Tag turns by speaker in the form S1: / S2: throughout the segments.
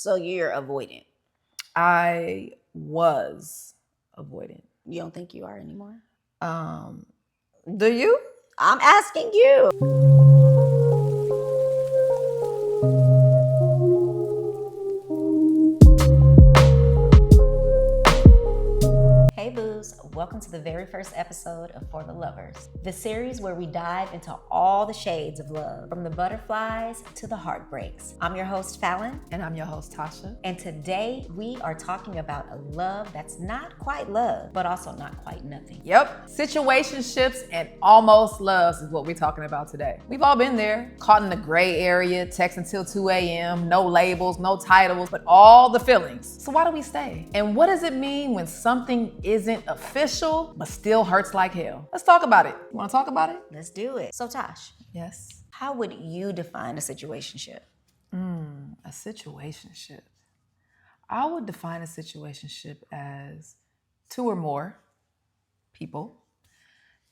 S1: So you're avoidant.
S2: I was avoidant.
S1: You don't think you are anymore?
S2: Do you?
S1: I'm asking you. Hey boos, welcome to the very first episode of For the Lovers, the series where we dive into all the shades of love, from the butterflies to the heartbreaks. I'm your host, Fallon.
S2: And I'm your host, Tasha.
S1: And today we are talking about a love that's not quite love, but also not quite nothing.
S2: Yep. Situationships and almost loves is what we're talking about today. We've all been there, caught in the gray area, texting till 2 a.m., no labels, no titles, but all the feelings. So why do we stay? And what does it mean when something isn't official, but still hurts like hell? Let's talk about it. You wanna talk about it?
S1: Let's do it. So Tosh,
S2: Yes.
S1: how would you define a situationship?
S2: A situationship. I would define a situationship as two or more people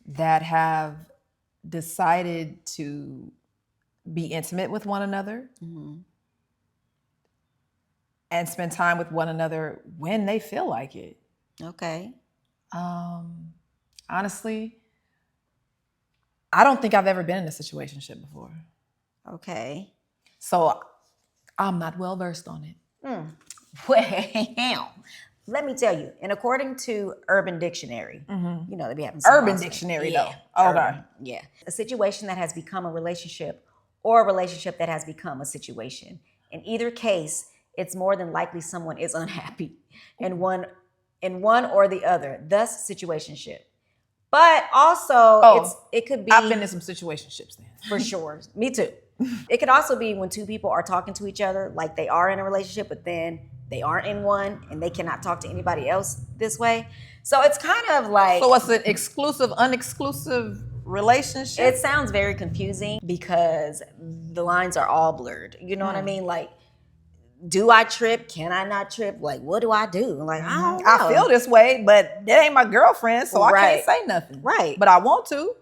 S2: that have decided to be intimate with one another and spend time with one another when they feel like it.
S1: Okay.
S2: Honestly, I don't think I've ever been in a situationship before.
S1: Okay.
S2: So I'm not well versed on it.
S1: Well, let me tell you, and according to Urban Dictionary, you know, they be having some
S2: Urban
S1: awesome-
S2: Dictionary,
S1: yeah,
S2: though. Okay.
S1: Urban, yeah. A situation that has become a relationship or a relationship that has become a situation. In either case, it's more than likely someone is unhappy in one or the other, thus situationship. But also, it could be...
S2: I've been in some situationships then.
S1: For sure. Me too. It could also be when two people are talking to each other like they are in a relationship, but then they aren't in one and they cannot talk to anybody else this way. So it's kind of like...
S2: So what's an exclusive, unexclusive relationship?
S1: It sounds very confusing because the lines are all blurred. You know what I mean? Like, do I trip? Can I not trip? Like, what do I do? Like, I don't know.
S2: I feel this way, but that ain't my girlfriend, so I can't say nothing.
S1: Right.
S2: But I want to.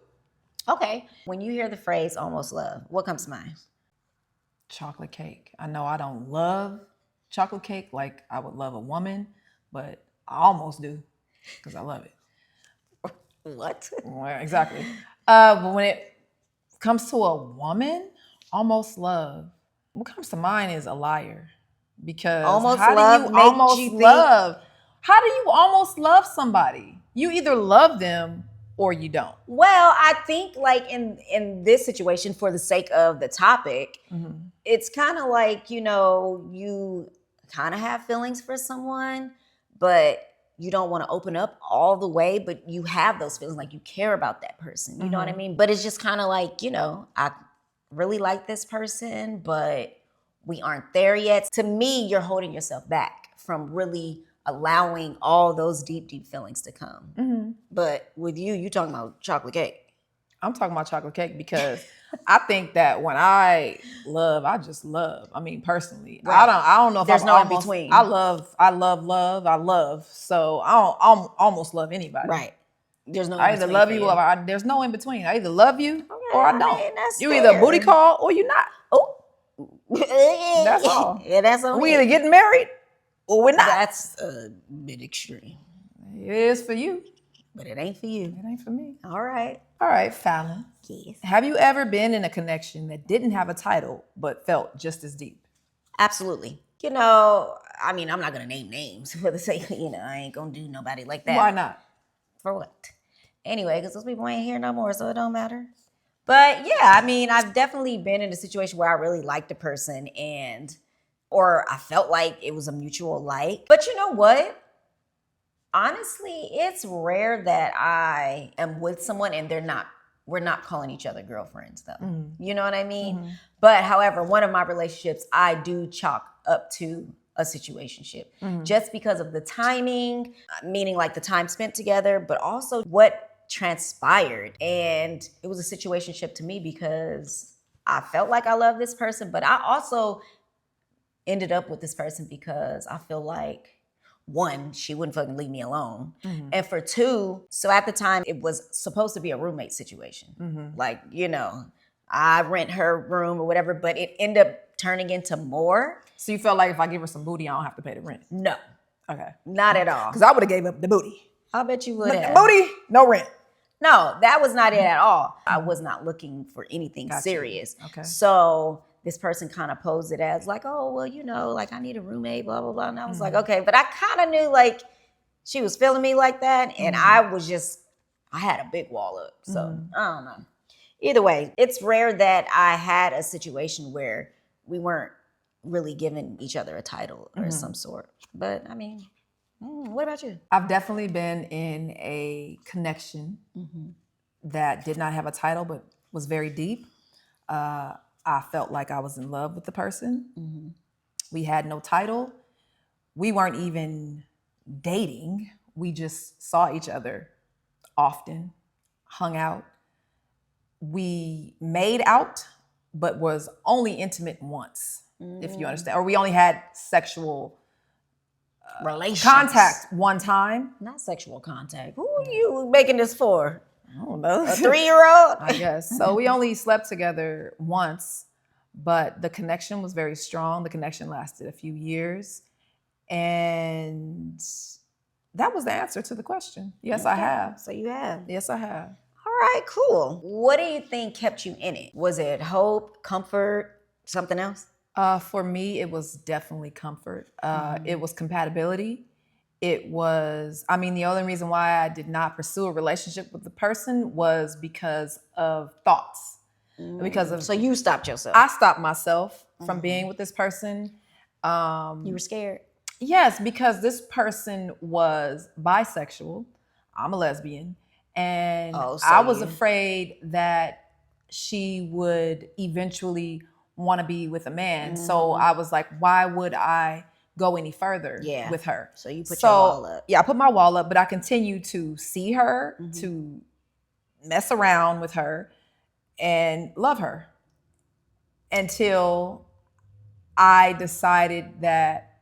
S1: Okay. When you hear the phrase almost love, what comes to mind?
S2: Chocolate cake. I know I don't love chocolate cake like I would love a woman, but I almost do because I love it.
S1: What?
S2: Well, exactly. But when it comes to a woman, almost love, what comes to mind is a liar. Because
S1: almost
S2: how
S1: love
S2: do you
S1: make
S2: almost
S1: you think...
S2: love? How do you almost love somebody? You either love them or you don't.
S1: Well, I think like in this situation, for the sake of the topic, it's kind of like, you know, you kind of have feelings for someone, but you don't want to open up all the way, but you have those feelings, like you care about that person. You know what I mean? But it's just kind of like, you know, I really like this person, but we aren't there yet. To me, you're holding yourself back from really allowing all those deep, deep feelings to come. But with you talking about chocolate cake.
S2: I'm talking about chocolate cake because I think that when I love, I just love. I mean, personally,
S1: Right.
S2: I don't know if
S1: There's
S2: I'm
S1: no in
S2: almost,
S1: between.
S2: I love. So I almost love anybody.
S1: Right. There's no in
S2: I either
S1: between
S2: love
S1: for
S2: you or there's no in between. I either love you or I don't.
S1: mean, that's
S2: You either
S1: fair.
S2: booty call or you not.
S1: Oh.
S2: That's all.
S1: Yeah, that's on
S2: We
S1: it.
S2: either getting married or we're not.
S1: That's a bit extreme.
S2: It is for you.
S1: But it ain't for you.
S2: It ain't for me.
S1: All right.
S2: All right, Fallon.
S1: Yes.
S2: Have you ever been in a connection that didn't have a title but felt just as deep?
S1: Absolutely. You know, I mean, I'm not going to name names for the sake of, you know, I ain't going to do nobody like that.
S2: Why not?
S1: For what? Anyway, because those people ain't here no more, so it don't matter. But yeah, I mean, I've definitely been in a situation where I really liked a person or I felt like it was a mutual like. But you know what? Honestly, it's rare that I am with someone and we're not calling each other girlfriends though. You know what I mean? But however, one of my relationships, I do chalk up to a situationship just because of the timing, meaning like the time spent together, but also what transpired. And it was a situationship to me because I felt like I loved this person, but I also ended up with this person because I feel like, one, she wouldn't fucking leave me alone. And for two, so at the time it was supposed to be a roommate situation. Like, you know, I rent her room or whatever, but it ended up turning into more.
S2: So you felt like if I give her some booty, I don't have to pay the rent?
S1: No,
S2: Okay.
S1: not at all.
S2: Because I would have gave up the booty.
S1: I bet you would have.
S2: Booty, no rent.
S1: No, that was not it at all. I was not looking for anything serious.
S2: Okay.
S1: So this person kind of posed it as like, oh, well, you know, like I need a roommate, blah, blah, blah. And I was like, okay. But I kind of knew like she was feeling me like that. And I had a big wall up. So I don't know. Either way, it's rare that I had a situation where we weren't really giving each other a title or some sort. But I mean, what about you?
S2: I've definitely been in a connection that did not have a title, but was very deep. I felt like I was in love with the person. We had no title. We weren't even dating. We just saw each other often, hung out. We made out, but was only intimate once, if you understand. Or we only had sexual
S1: Relations.
S2: contact one time.
S1: Not sexual contact. Who are you making this for?
S2: I don't know.
S1: A 3-year-old?
S2: I guess. So we only slept together once, but the connection was very strong. The connection lasted a few years. And that was the answer to the question. Yes, I have.
S1: So you have.
S2: Yes, I have.
S1: All right, cool. What do you think kept you in it? Was it hope, comfort, something else?
S2: For me, it was definitely comfort. It was compatibility. It was, the only reason why I did not pursue a relationship with the person was because of thoughts. Because of,
S1: So you stopped yourself.
S2: I stopped myself from being with this person.
S1: You were scared?
S2: Yes, because this person was bisexual. I'm a lesbian. And I was afraid that she would eventually want to be with a man. So I was like, why would I go any further with her?
S1: So you put your wall up.
S2: Yeah, I put my wall up, but I continued to see her, to mess around with her and love her until I decided that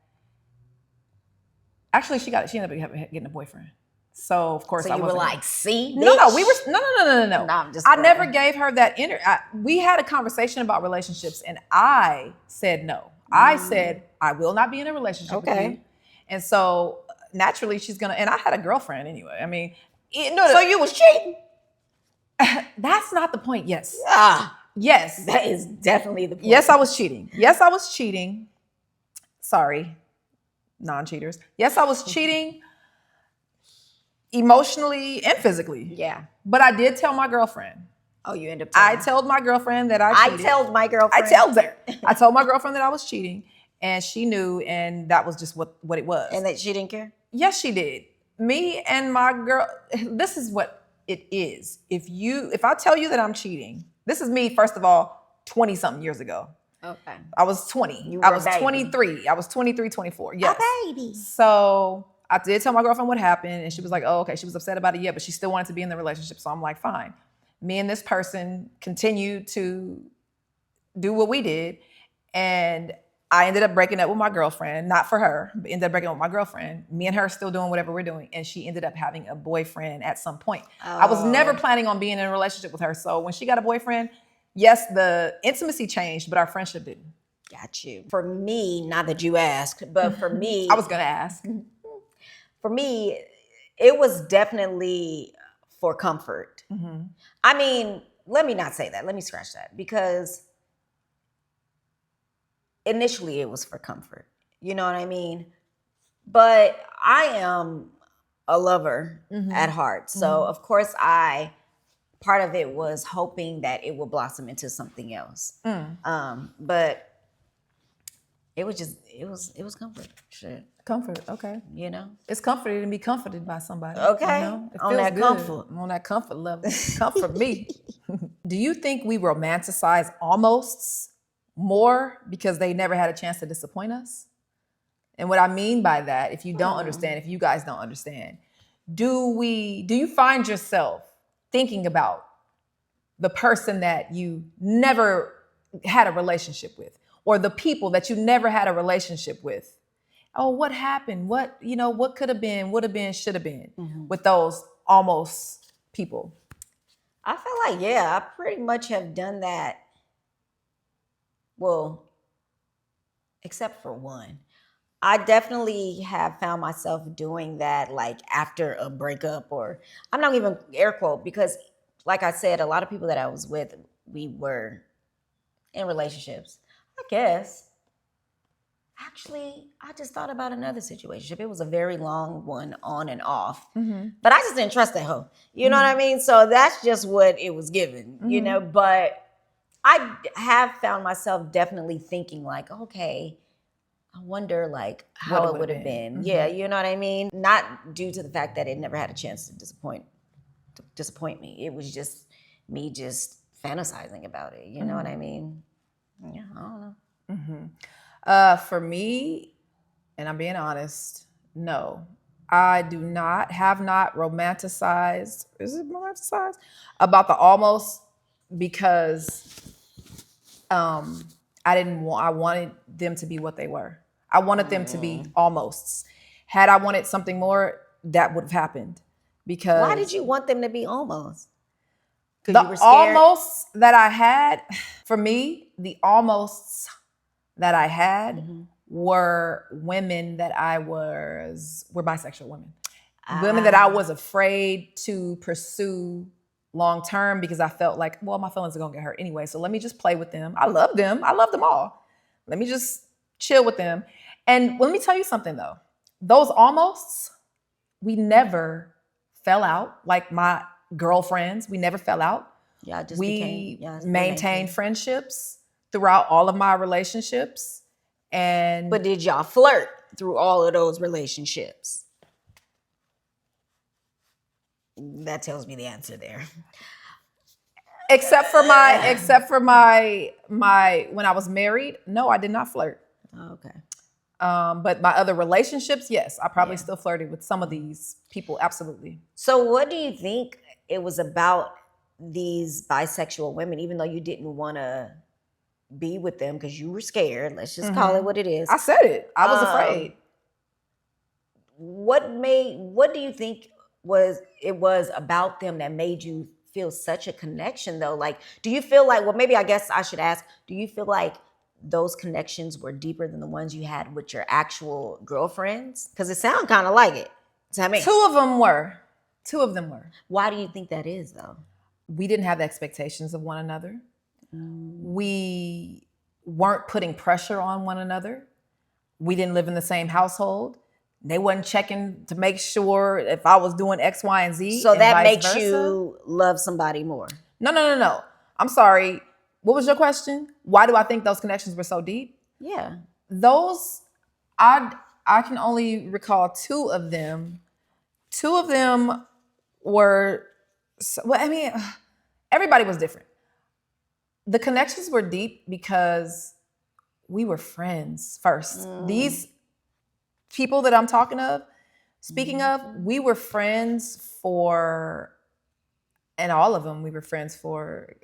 S2: actually she ended up getting a boyfriend. So of course
S1: So you were like, see,
S2: no,
S1: bitch?
S2: we were no.
S1: No, I'm just
S2: I
S1: playing.
S2: never gave her that we had a conversation about relationships, and I said no. I said I will not be in a relationship with you, and so naturally she's gonna. And I had a girlfriend anyway.
S1: So you was cheating?
S2: That's not the point. Yes.
S1: Yes, that is definitely the point.
S2: Yes, I was cheating. Yes, I was cheating. Sorry, non-cheaters. Yes, I was cheating. Emotionally and physically.
S1: Yeah.
S2: But I did tell my girlfriend.
S1: Oh, you end up
S2: I told my girlfriend that I cheated.
S1: I told my girlfriend.
S2: I told her. I told my girlfriend that I was cheating, and she knew, and that was just what it was.
S1: And that she didn't care?
S2: Yes, she did. Me and my girl, this is what it is. If I tell you that I'm cheating, this is me, first of all, 20-something years ago.
S1: Okay.
S2: I was 20. I was 23. I was 23, 24. Yes.
S1: A baby.
S2: So I did tell my girlfriend what happened, and she was like, oh, okay. She was upset about it, yeah, but she still wanted to be in the relationship. So I'm like, fine. Me and this person continued to do what we did, and I ended up breaking up with my girlfriend, not for her, but ended up breaking up with my girlfriend. Me and her still doing whatever we're doing, and she ended up having a boyfriend at some point. I was never planning on being in a relationship with her, so when she got a boyfriend, yes, the intimacy changed, but our friendship didn't.
S1: Got you. For me, not that you asked, but for me,
S2: I was gonna ask.
S1: For me, it was definitely for comfort. Let me not say that. Let me scratch that, because initially it was for comfort. You know what I mean? But I am a lover at heart. So of course part of it was hoping that it would blossom into something else. But it was comfort. Shit.
S2: Comfort, okay.
S1: You know?
S2: It's comforting to be comforted by somebody.
S1: Okay.
S2: You know? It
S1: On
S2: feels
S1: that
S2: good.
S1: comfort.
S2: On that comfort level. Comfort me. Do you think we romanticize almosts more because they never had a chance to disappoint us? And what I mean by that, if you don't understand, if you guys don't understand, do you find yourself thinking about the person that you never had a relationship with, or the people that you never had a relationship with? Oh, what happened? What could have been, would have been, should have been with those almost people?
S1: I feel like, yeah, I pretty much have done that. Well, except for one. I definitely have found myself doing that like after a breakup, or I'm not even air quote, because like I said, a lot of people that I was with, we were in relationships. I guess. Actually, I just thought about another situation. It was a very long one, on and off. But I just didn't trust that hoe. You know what I mean? So that's just what it was given, you know. But I have found myself definitely thinking like, okay, I wonder like
S2: What
S1: how
S2: it
S1: it
S2: would've
S1: would have
S2: been.
S1: been. Yeah, you know what I mean? Not due to the fact that it never had a chance to disappoint me. It was just me just fantasizing about it. You know what I mean? Yeah, I don't know.
S2: For me, and I'm being honest, no. I have not romanticized, is it romanticized? About the almost, because I wanted them to be what they were. I wanted them to be almosts. Had I wanted something more, that would have happened. Because
S1: Why did you want them to be almost? Because
S2: the
S1: you were scared.
S2: almosts that I had, for me, the almosts that I had were women that were bisexual women. Women that I was afraid to pursue long term because I felt like, well, my feelings are gonna get hurt anyway. So let me just play with them. I love them. I love them all. Let me just chill with them. And let me tell you something though. Those almosts, we never fell out. Like my girlfriends, we never fell out.
S1: Yeah, just
S2: We maintained friendships throughout all of my relationships. And
S1: But did y'all flirt through all of those relationships? That tells me the answer there.
S2: except for my when I was married, no, I did not flirt.
S1: Okay.
S2: But my other relationships, yes, I probably still flirted with some of these people. Absolutely.
S1: So what do you think it was about these bisexual women, even though you didn't want to be with them because you were scared? Let's just call it what it is.
S2: I said it. I was afraid.
S1: What do you think was about them that made you feel such a connection though? Like, do you feel like, well, maybe I guess I should ask, do you feel like those connections were deeper than the ones you had with your actual girlfriends? Because it sounds kind of like it to me.
S2: Two of them were.
S1: Why do you think that is though?
S2: We didn't have expectations of one another. We weren't putting pressure on one another. We didn't live in the same household. They wasn't checking to make sure if I was doing X, Y, and Z.
S1: So
S2: and
S1: that
S2: vice
S1: makes
S2: versa.
S1: you love somebody more.
S2: No. I'm sorry. What was your question? Why do I think those connections were so deep?
S1: Yeah.
S2: Those, I can only recall two of them. Two of them were, well, I mean, everybody was different. The connections were deep because we were friends first. These people that I'm speaking of, we were friends and all of them, we were friends for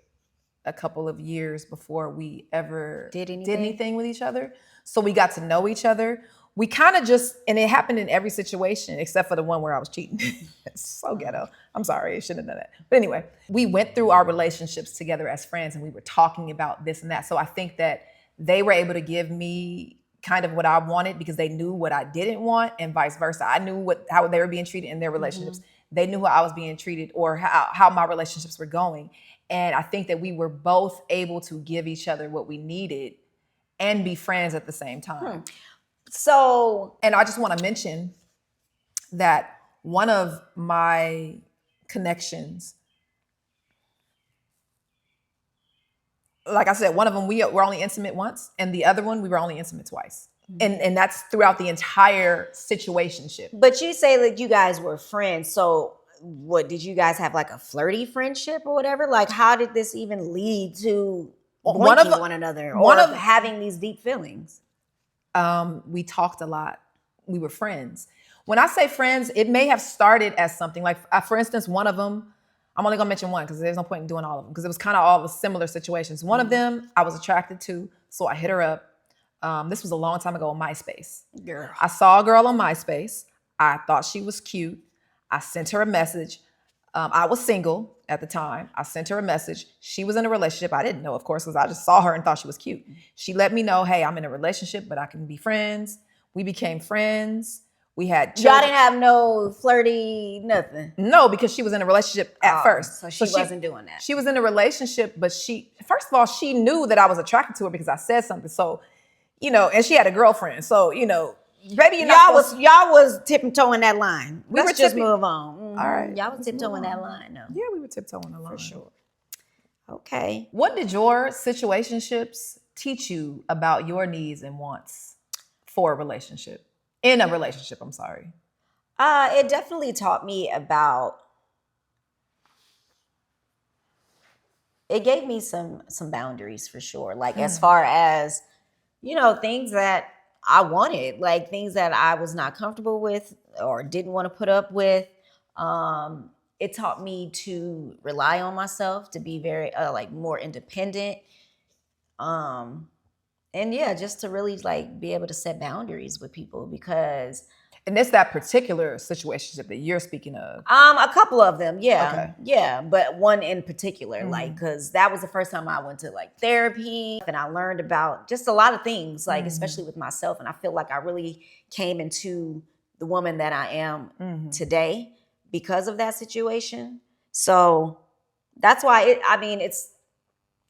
S2: a couple of years before we ever did anything with each other. So we got to know each other. We kind of and it happened in every situation except for the one where I was cheating. It's so ghetto. I'm sorry, I shouldn't have done that. But anyway, we went through our relationships together as friends and we were talking about this and that. So I think that they were able to give me kind of what I wanted because they knew what I didn't want and vice versa. I knew how they were being treated in their relationships. They knew how I was being treated or how my relationships were going. And I think that we were both able to give each other what we needed and be friends at the same time.
S1: So,
S2: and I just want to mention that one of my connections, like I said, one of them we were only intimate once, and the other one we were only intimate twice. And that's throughout the entire situationship.
S1: But you say that you guys were friends. So what, did you guys have like a flirty friendship or whatever? Like, how did this even lead to one another or having these deep feelings?
S2: We talked a lot. We were friends. When I say friends, it may have started as something like, for instance, one of them, I'm only gonna mention one because there's no point in doing all of them because it was kind of all the similar situations. One of them I was attracted to, so I hit her up. This was a long time ago on MySpace.
S1: Girl.
S2: I saw a girl on MySpace. I thought she was cute. I sent her a message. I was single. at the time. I sent her a message. She was in a relationship. I didn't know, of course, because I just saw her and thought she was cute. She let me know, hey, I'm in a relationship, but I can be friends. We became friends. We had children.
S1: Y'all didn't have no flirty nothing.
S2: No, because she was in a relationship at first.
S1: So she wasn't doing that.
S2: She was in a relationship, but first of all, she knew that I was attracted to her because I said something. So, and she had a girlfriend. So, baby,
S1: y'all was tiptoeing that line. Let's just move on.
S2: All right.
S1: Y'all was tiptoeing that line, though.
S2: Yeah, we were tiptoeing the line.
S1: For sure. Okay.
S2: What did your situationships teach you about your needs and wants for a relationship? In a relationship, I'm sorry.
S1: It definitely taught me about. It gave me some boundaries for sure. Like as far as, things that I wanted, like things that I was not comfortable with or didn't want to put up with. It taught me to rely on myself, to be very more independent. And yeah, just to really be able to set boundaries with people because.
S2: And it's that particular situationship that you're speaking of.
S1: A couple of them, yeah.
S2: Okay.
S1: Yeah, but one in particular, because that was the first time I went to therapy and I learned about just a lot of things, especially with myself. And I feel like I really came into the woman that I am today because of that situation. So that's why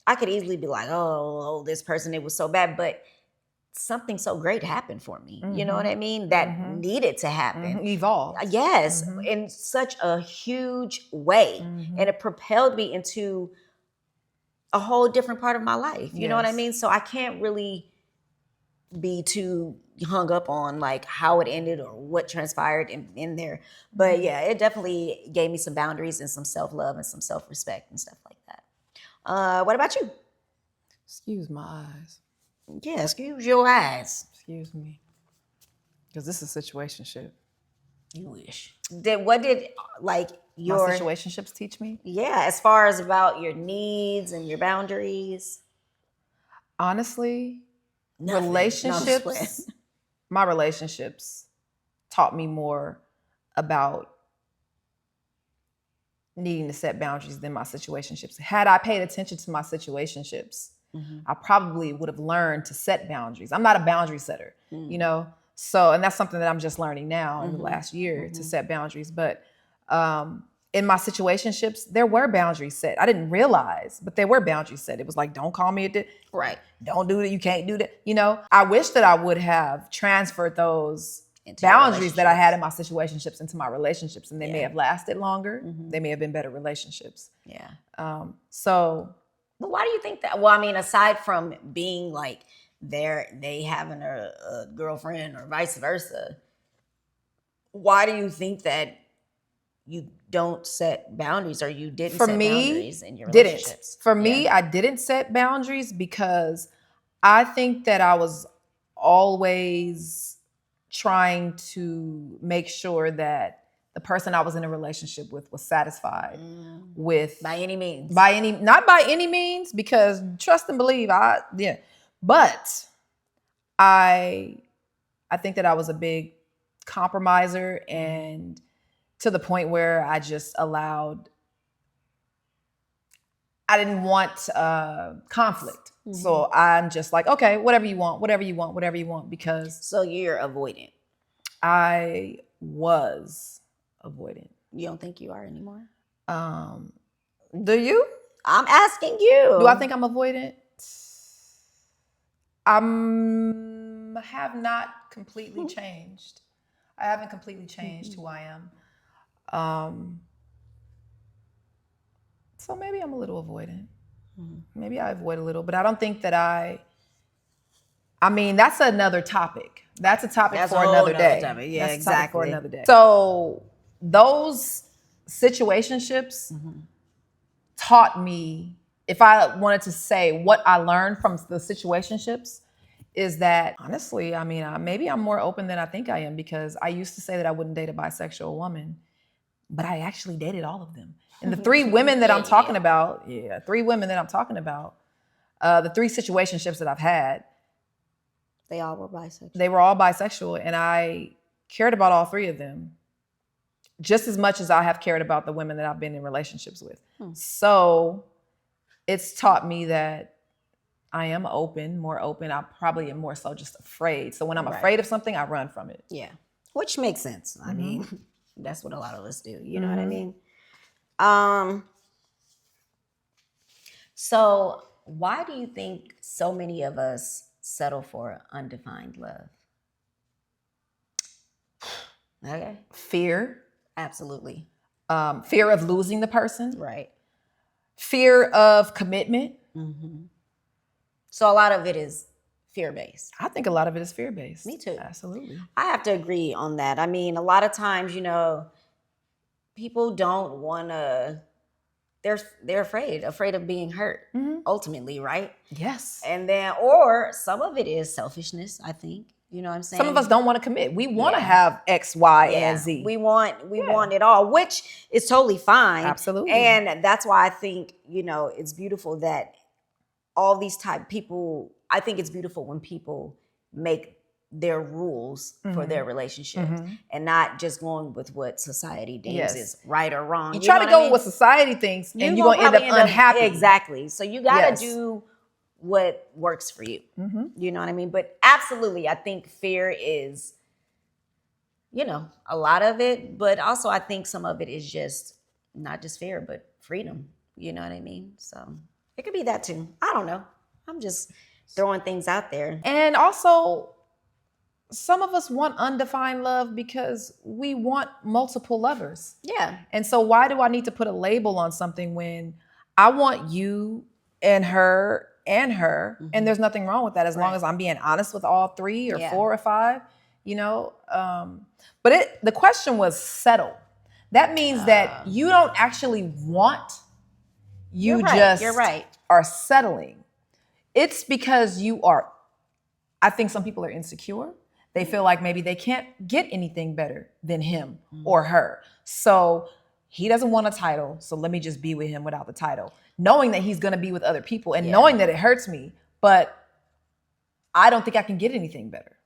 S1: I could easily be like, oh, this person, it was so bad, but something so great happened for me. You know what I mean? That needed to happen.
S2: Evolved.
S1: Yes, in such a huge way. And it propelled me into a whole different part of my life. You know what I mean? So I can't really be too hung up on how it ended or what transpired in there. But yeah, it definitely gave me some boundaries and some self-love and some self-respect and stuff like that. What about you?
S2: Excuse my eyes.
S1: Yeah, excuse your eyes.
S2: Excuse me. Because this is a situationship.
S1: You wish. What did your
S2: my situationships teach me?
S1: Yeah, as far as about your needs and your boundaries.
S2: Honestly,
S1: Nothing.
S2: relationships. My relationships taught me more about needing to set boundaries than my situationships. Had I paid attention to my situationships, I probably would have learned to set boundaries. I'm not a boundary setter, So, and that's something that I'm just learning now in the last year to set boundaries. But in my situationships, there were boundaries set. I didn't realize, but there were boundaries set. It was like, don't call me
S1: right.
S2: Don't do that. You can't do that. I wish that I would have transferred those boundaries that I had in my situationships into my relationships, and they may have lasted longer. They may have been better relationships.
S1: Yeah.
S2: But
S1: why do you think that? Well, I mean, aside from being they having a girlfriend or vice versa, why do you think that you don't set boundaries or you didn't set boundaries in your relationships?
S2: For me, I didn't set boundaries because I think that I was always trying to make sure that the person I was in a relationship with was satisfied with
S1: by any means.
S2: Not by any means, because trust and believe, but I think that I was a big compromiser, and to the point where I just I didn't want conflict. So I'm just like, okay, whatever you want, because.
S1: So you're avoidant.
S2: I was avoidant.
S1: You don't think you are anymore?
S2: Do you?
S1: I'm asking you.
S2: Do I think I'm avoidant? I have not completely changed. I haven't completely changed who I am. So maybe I'm a little avoidant. Maybe I avoid a little, but I don't think that I mean, that's another topic. That's a topic for another day.
S1: Yeah,
S2: that's
S1: exactly.
S2: For another day. So those situationships taught me, if I wanted to say what I learned from the situationships, is that honestly, I mean, maybe I'm more open than I think I am, because I used to say that I wouldn't date a bisexual woman, but I actually dated all of them. And the three women that I'm talking about, the three situationships that I've had,
S1: they all were bisexual.
S2: They were all bisexual, and I cared about all three of them. just as much as I have cared about the women that I've been in relationships with. So it's taught me that I am more open. I probably am more so just afraid. So when I'm afraid of something, I run from it.
S1: Yeah. Which makes sense. I mean, that's what a lot of us do. You know what I mean? So why do you think so many of us settle for undefined love? Okay.
S2: Fear.
S1: Absolutely.
S2: Fear of losing the person.
S1: Right.
S2: Fear of commitment.
S1: So a lot of it is fear-based.
S2: I think a lot of it is fear-based.
S1: Me too.
S2: Absolutely.
S1: I have to agree on that. I mean, a lot of times, you know, people don't want to, they're afraid of being hurt ultimately, right?
S2: Yes.
S1: And then, or some of it is selfishness, I think. You know what I'm saying?
S2: Some of us don't want to commit. We want to have X, Y, and Z.
S1: We want it all, which is totally fine.
S2: Absolutely.
S1: And that's why I think, you know, it's beautiful that all these type people, I think it's beautiful when people make their rules for their relationship and not just going with what society deems is right or wrong.
S2: You try to go with what society thinks and you're going to end up unhappy.
S1: Exactly. So you got to do what works for you. You know what I mean? But absolutely, I think fear is, you know, a lot of it, but also I think some of it is just not just fear, but freedom. You know what I mean? So it could be that too. I don't know. I'm just throwing things out there.
S2: And also, some of us want undefined love because we want multiple lovers.
S1: Yeah.
S2: And so why do I need to put a label on something when I want you and her, and there's nothing wrong with that as long as I'm being honest with all three or four or five, you know? But the question was settle. That means that you don't actually want, you just are settling. It's because you are, I think some people are insecure. They feel like maybe they can't get anything better than him or her. So he doesn't want a title, so let me just be with him without the title. Knowing that he's gonna be with other people and knowing that it hurts me, but I don't think I can get anything better.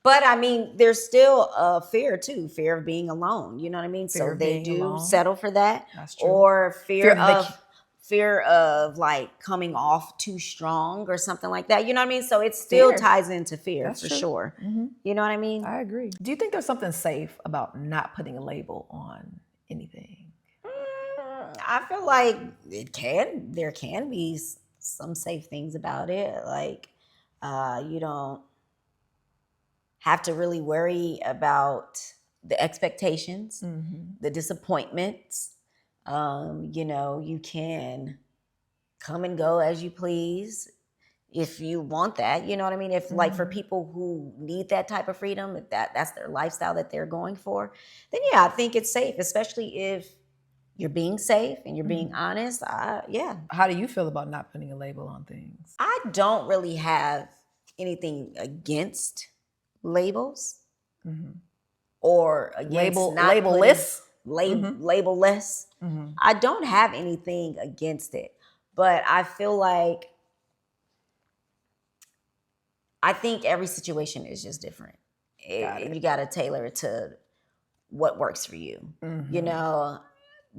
S1: But I mean, there's still a fear too, fear of being alone. You know what I mean? So they do settle for that.
S2: That's true.
S1: Or fear of like coming off too strong or something like that. You know what I mean? So it still ties into fear for sure. You know what I mean?
S2: I agree. Do you think there's something safe about not putting a label on anything?
S1: I feel like there can be some safe things about it. Like you don't have to really worry about the expectations, the disappointments. You know, you can come and go as you please if you want that. You know what I mean? If like for people who need that type of freedom, if that's their lifestyle that they're going for, then yeah, I think it's safe, especially if you're being safe and you're being honest.
S2: How do you feel about not putting a label on things?
S1: I don't really have anything against labels or against labelless. I don't have anything against it, but I feel like I think every situation is just different. You got to tailor it to what works for you. You know,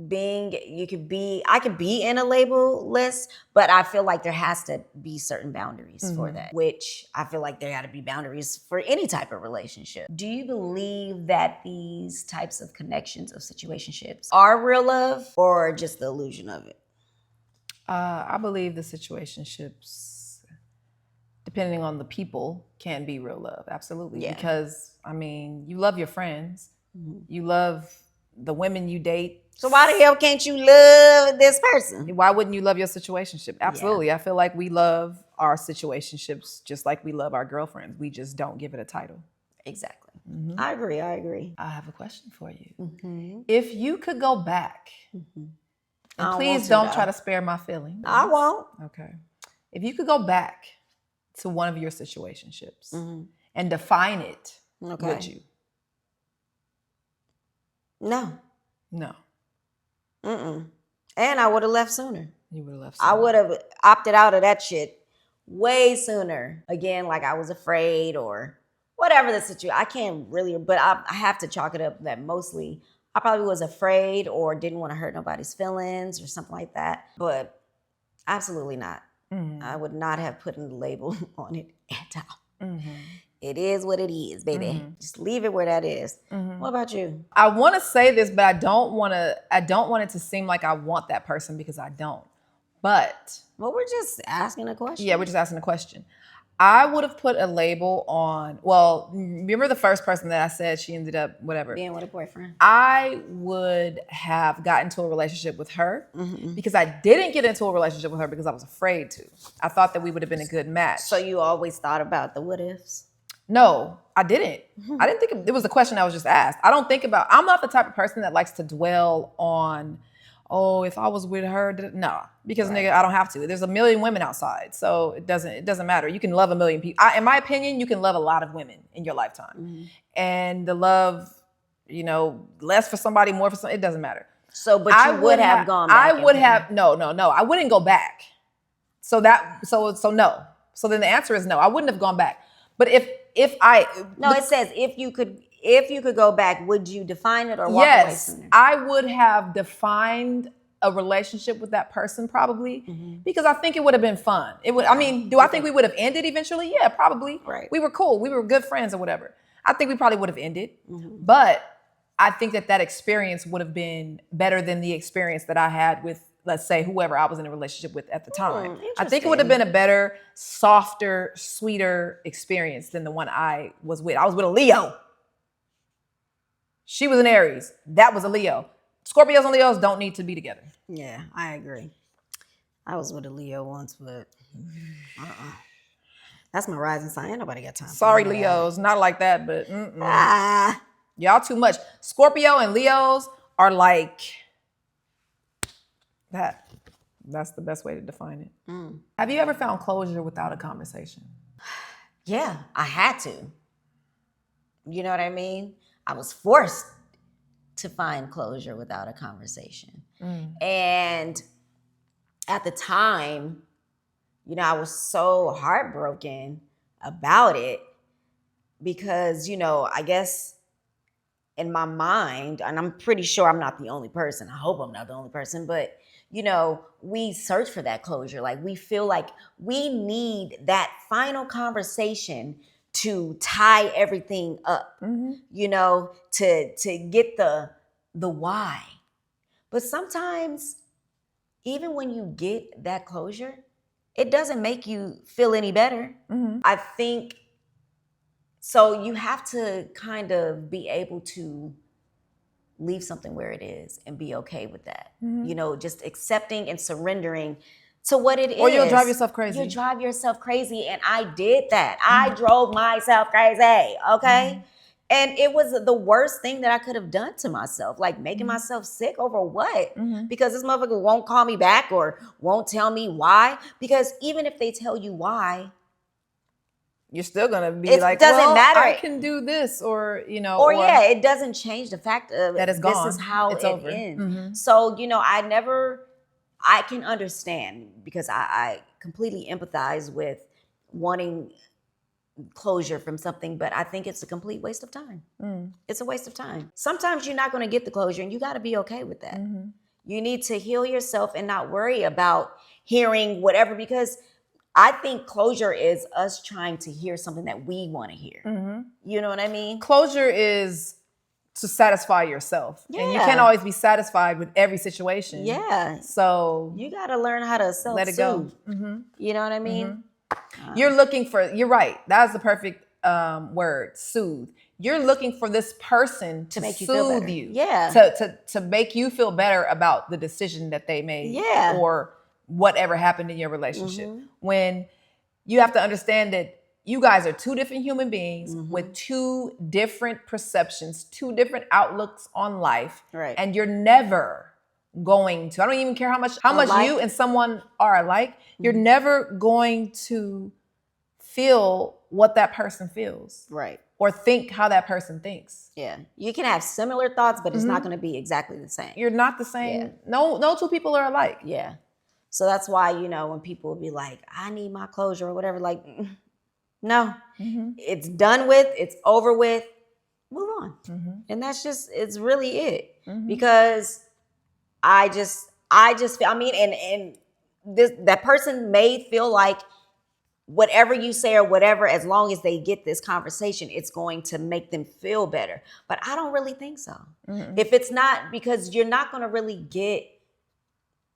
S1: I could be in a label list, but I feel like there has to be certain boundaries for that, which I feel like there got to be boundaries for any type of relationship. Do you believe that these types of connections of situationships are real love or just the illusion of it?
S2: I believe the situationships, depending on the people, can be real love. Absolutely. Yeah. Because, I mean, you love your friends. You love the women you date.
S1: So why the hell can't you love this person?
S2: Why wouldn't you love your situationship? Absolutely. Yeah. I feel like we love our situationships just like we love our girlfriends. We just don't give it a title.
S1: Exactly. I agree.
S2: I have a question for you. If you could go back, and please don't try to spare my feelings.
S1: I won't.
S2: Okay. If you could go back to one of your situationships and define it, would you?
S1: No.
S2: No.
S1: And I would have left sooner.
S2: You would have left sooner.
S1: I would have opted out of that shit way sooner. Again, like I was afraid or whatever the situation. I can't really, but I have to chalk it up that mostly I probably was afraid or didn't want to hurt nobody's feelings or something like that. But absolutely not. I would not have put a label on it at all. It is what it is, baby. Just leave it where that is. What about you?
S2: I want to say this, but I don't want it to seem like I want that person, because I don't. But
S1: Well, we're just asking a question.
S2: yeah, we're just asking a question. I would have put a label on, well, remember the first person that I said she ended up whatever?
S1: Being with a boyfriend.
S2: I would have gotten into a relationship with her because I didn't get into a relationship with her because I was afraid to. I thought that we would have been a good match.
S1: So you always thought about the what ifs?
S2: No, I didn't. I didn't think it was the question I was just asked. I'm not the type of person that likes to dwell on, oh, if I was with her, no, because nigga, I don't have to. There's a million women outside, so it doesn't matter. You can love a million people. In my opinion, you can love a lot of women in your lifetime, and the love, less for somebody, more for somebody, it doesn't matter.
S1: So, but you would have gone back.
S2: I would have no. I wouldn't go back. So no. So then the answer is no. I wouldn't have gone back. But it says if you could go back, would you define it or walk away sooner? Yes, I would have defined a relationship with that person probably because I think it would have been fun. It would. I mean, do I think we would have ended eventually? Yeah, probably.
S1: Right.
S2: We were cool. We were good friends or whatever. I think we probably would have ended, but I think that experience would have been better than the experience that I had with, let's say, whoever I was in a relationship with at the time. I think it would have been a better, softer, sweeter experience than the one I was with. I was with a Leo. She was an Aries. That was a Leo. Scorpios and Leos don't need to be together.
S1: Yeah, I agree. I was with a Leo once, but that's my rising sign. Ain't nobody got time.
S2: Sorry, Leos. Not like that, but y'all too much. Scorpio and Leos are like that. That's the best way to define it. Have you ever found closure without a conversation?
S1: Yeah, I had to. You know what I mean? I was forced to find closure without a conversation. And at the time, I was so heartbroken about it because, I guess in my mind, and I'm pretty sure I'm not the only person. I hope I'm not the only person, but we search for that closure. Like we feel like we need that final conversation to tie everything up, to get the why. But sometimes, even when you get that closure, it doesn't make you feel any better. I think, so you have to kind of be able to leave something where it is and be okay with that. Just accepting and surrendering to what it is.
S2: Or you'll drive yourself crazy.
S1: You'll drive yourself crazy. And I did that. I drove myself crazy, okay? And it was the worst thing that I could have done to myself, like making myself sick over what? Because this motherfucker won't call me back or won't tell me why. Because even if they tell you why,
S2: you're still gonna be
S1: it
S2: like,
S1: doesn't matter.
S2: I can do this, or
S1: it doesn't change the fact of
S2: that it's gone.
S1: This is how
S2: it's
S1: it
S2: over.
S1: ends. So I can understand because I completely empathize with wanting closure from something, but I think it's a complete waste of time. It's a waste of time. Sometimes you're not going to get the closure, and you got to be okay with that. You need to heal yourself and not worry about hearing whatever, because I think closure is us trying to hear something that we want to hear. You know what I mean?
S2: Closure is to satisfy yourself. Yeah. And you can't always be satisfied with every situation.
S1: Yeah.
S2: So
S1: you got to learn how to self-soothe.
S2: Let it go.
S1: You know what I mean?
S2: You're right. That's the perfect word, soothe. You're looking for this person to make you soothe you.
S1: Yeah.
S2: To make you feel better about the decision that they made.
S1: Yeah.
S2: Or whatever happened in your relationship. When you have to understand that you guys are two different human beings with two different perceptions, two different outlooks on life.
S1: Right.
S2: And you're never going to, I don't even care how much you and someone are alike, you're never going to feel what that person feels.
S1: Right.
S2: Or think how that person thinks.
S1: Yeah. You can have similar thoughts, but it's not going to be exactly the same.
S2: You're not the same.
S1: Yeah.
S2: No two people are alike.
S1: Yeah. So that's why, when people will be like, I need my closure or whatever, like, no, it's done with, it's over with, move on. on. And that's just, it's really it. Because I just feel, I mean, and that person may feel like whatever you say or whatever, as long as they get this conversation, it's going to make them feel better. But I don't really think so. If it's not, because you're not going to really get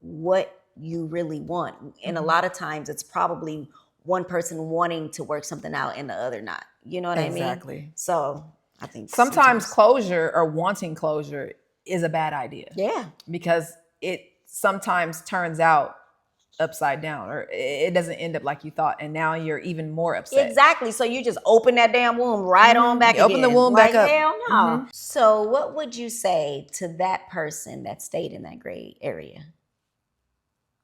S1: what you really want. And a lot of times it's probably one person wanting to work something out and the other not. You know what I mean?
S2: Exactly.
S1: So I think
S2: Sometimes closure or wanting closure is a bad idea.
S1: Yeah.
S2: Because it sometimes turns out upside down, or it doesn't end up like you thought, and now you're even more upset.
S1: Exactly. So you just open that damn womb right on back again.
S2: Open the womb back up.
S1: Hell no. So what would you say to that person that stayed in that gray area?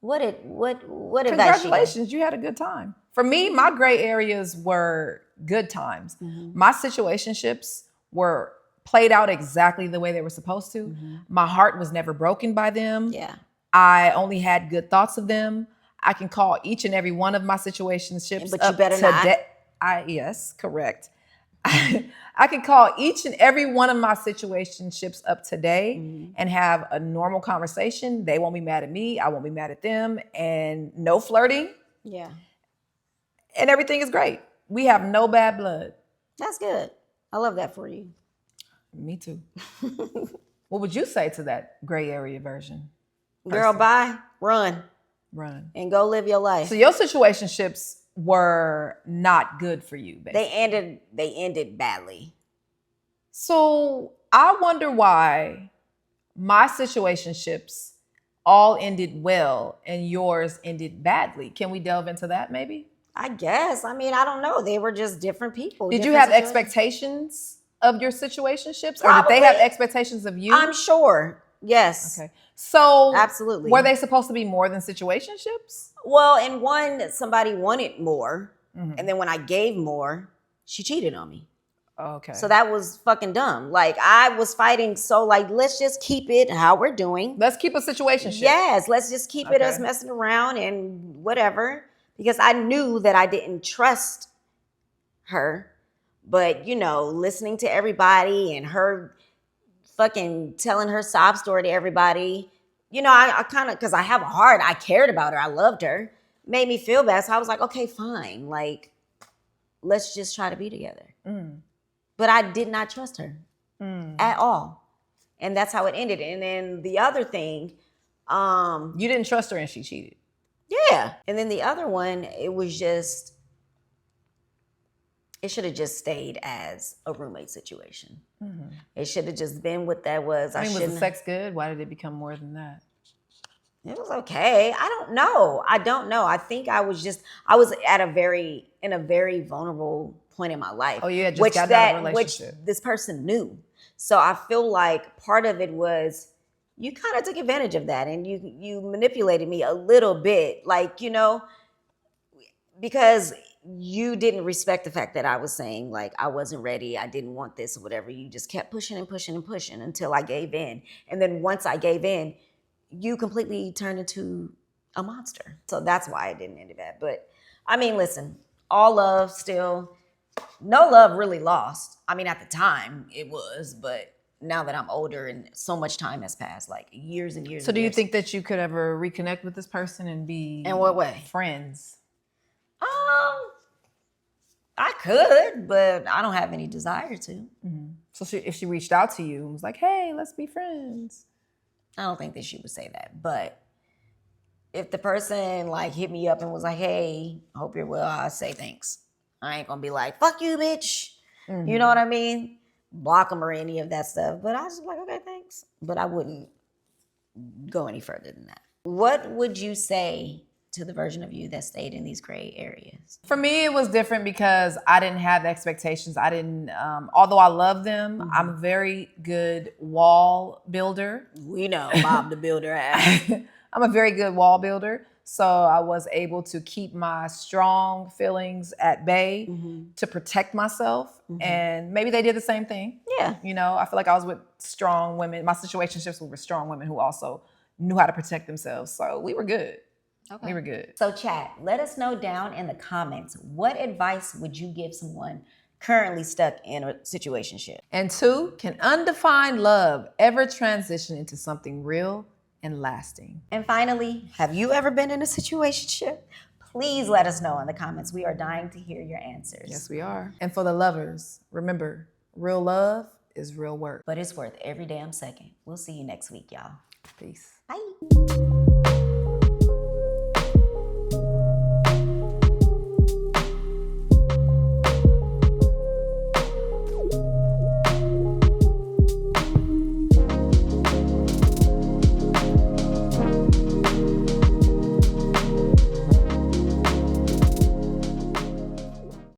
S1: What advice?
S2: Congratulations, you had a good time. For me, my gray areas were good times. My situationships were played out exactly the way they were supposed to. My heart was never broken by them.
S1: Yeah.
S2: I only had good thoughts of them. I can call each and every one of my situationships
S1: But you better not.
S2: Yes, correct. I can call each and every one of my situationships up today and have a normal conversation. They won't be mad at me. I won't be mad at them. And no flirting.
S1: Yeah.
S2: And everything is great. We have no bad blood.
S1: That's good. I love that for you.
S2: Me too. What would you say to that gray area version?
S1: Girl, bye. Run. And go live your life.
S2: So your situationships were not good for you, basically.
S1: They ended badly.
S2: So I wonder why my situationships all ended well and yours ended badly. Can we delve into that maybe?
S1: I guess. I mean, I don't know. They were just different people.
S2: Did you have expectations of your situationships?
S1: Probably.
S2: Or did they have expectations of you?
S1: I'm sure. Yes.
S2: Okay. So
S1: absolutely.
S2: Were they supposed to be more than situationships?
S1: Well, in one, somebody wanted more. And then when I gave more, she cheated on me.
S2: Okay.
S1: So that was fucking dumb. Like, I was fighting. So like, let's just keep it how we're doing.
S2: Let's keep a situationship.
S1: Yes. Let's just keep it us messing around and whatever. Because I knew that I didn't trust her. But, you know, listening to everybody and her fucking telling her sob story to everybody, you know, I kind of, because I have a heart, I cared about her, I loved her, made me feel bad. So I was like, okay, fine. Like, let's just try to be together. But I did not trust her at all. And that's how it ended. And then the other thing.
S2: You didn't trust her and she cheated.
S1: Yeah. And then the other one, it was just, it should have just stayed as a roommate situation. It should have just been what that was.
S2: I mean, was the sex good? Why did it become more than that?
S1: It was okay. I don't know. I think I was in a very vulnerable point in my life.
S2: Oh, you had just gotten out of a relationship.
S1: Which this person knew. So I feel like part of it was, you kind of took advantage of that and you manipulated me a little bit. Like, you know, because you didn't respect the fact that I was saying, like, I wasn't ready, I didn't want this or whatever. You just kept pushing and pushing and pushing until I gave in. And then once I gave in, you completely turned into a monster. So that's why it didn't end bad. But I mean, listen, all love still, no love really lost. I mean, at the time it was, but now that I'm older and so much time has passed, like years and years.
S2: So do you think that you could ever reconnect with this person and be
S1: in what way?
S2: Friends?
S1: I could, but I don't have any desire to.
S2: So if she reached out to you and was like, hey, let's be friends.
S1: I don't think that she would say that. But if the person like hit me up and was like, hey, I hope you're well, I'd say thanks. I ain't gonna be like, fuck you, bitch. You know what I mean? Block them or any of that stuff. But I was just like, okay, thanks. But I wouldn't go any further than that. What would you say to the version of you that stayed in these gray areas?
S2: For me, it was different because I didn't have the expectations. I didn't, although I love them, I'm a very good wall builder.
S1: We know Bob the Builder.
S2: I'm a very good wall builder. So I was able to keep my strong feelings at bay to protect myself. And maybe they did the same thing.
S1: Yeah.
S2: You know, I feel like I was with strong women. My situationships were with strong women who also knew how to protect themselves. So we were good. Okay. We were good.
S1: So chat, let us know down in the comments, what advice would you give someone currently stuck in a situationship?
S2: And 2, can undefined love ever transition into something real and lasting?
S1: And finally, have you ever been in a situationship? Please let us know in the comments. We are dying to hear your answers.
S2: Yes, we are. And for the lovers, remember, real love is real work.
S1: But it's worth every damn second. We'll see you next week, y'all.
S2: Peace.
S1: Bye.